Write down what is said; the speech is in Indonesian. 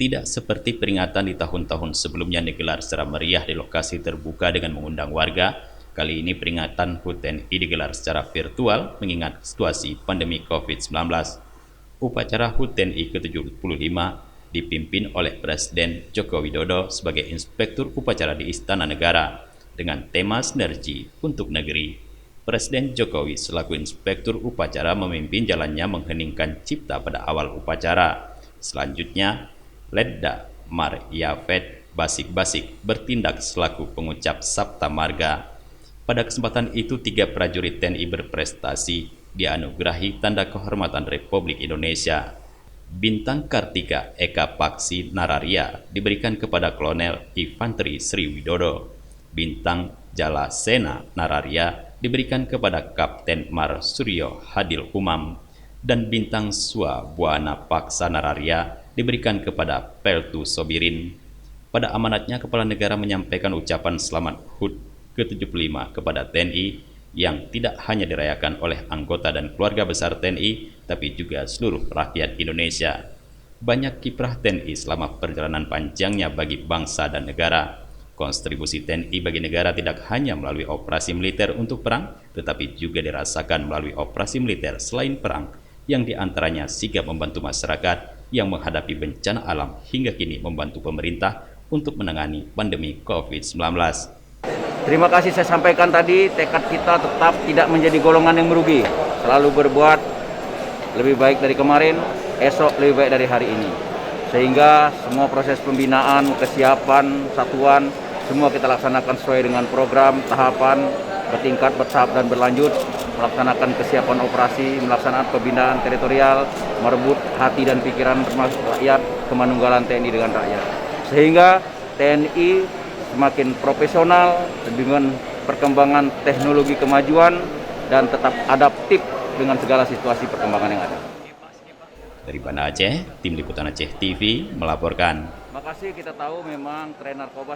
Tidak seperti peringatan di tahun-tahun sebelumnya digelar secara meriah di lokasi terbuka dengan mengundang warga, kali ini peringatan HUT TNI digelar secara virtual mengingat situasi pandemi COVID-19. Upacara HUT TNI ke-75 dipimpin oleh Presiden Joko Widodo sebagai Inspektur Upacara di Istana Negara dengan tema Sinergi untuk Negeri. Presiden Jokowi selaku Inspektur Upacara memimpin jalannya mengheningkan cipta pada awal upacara. Selanjutnya, Letda Maryafet Basik-Basik bertindak selaku pengucap Sabta Marga. Pada kesempatan itu, 3 prajurit TNI berprestasi dianugerahi Tanda Kehormatan Republik Indonesia. Bintang Kartika Eka Paksi Nararia diberikan kepada Kolonel Infanteri Sri Widodo. Bintang Jalasena Nararia diberikan kepada Kapten Mar Suryo Hadil Humam. Dan bintang Swa Buana Paksa Nararia diberikan kepada Peltu Sobirin. Pada amanatnya, Kepala Negara menyampaikan ucapan selamat HUT ke-75 kepada TNI yang tidak hanya dirayakan oleh anggota dan keluarga besar TNI, tapi juga seluruh rakyat Indonesia. Banyak kiprah TNI selama perjalanan panjangnya bagi bangsa dan negara. Kontribusi TNI bagi negara tidak hanya melalui operasi militer untuk perang, tetapi juga dirasakan melalui operasi militer selain perang, yang diantaranya sigap membantu masyarakat yang menghadapi bencana alam hingga kini membantu pemerintah untuk menangani pandemi COVID-19. Terima kasih saya sampaikan tadi, tekad kita tetap tidak menjadi golongan yang merugi, selalu berbuat lebih baik dari kemarin, esok lebih baik dari hari ini. Sehingga semua proses pembinaan, kesiapan, satuan, semua kita laksanakan sesuai dengan program, tahapan, bertingkat, bertahap dan berlanjut, melaksanakan kesiapan operasi, melaksanakan pembinaan teritorial, merebut hati dan pikiran termasuk rakyat, kemanunggalan TNI dengan rakyat. Sehingga TNI semakin profesional dengan perkembangan teknologi kemajuan dan tetap adaptif dengan segala situasi perkembangan yang ada. Dari Banda Aceh, Tim Liputan Aceh TV melaporkan. Makasih, kita tahu memang tren narkoba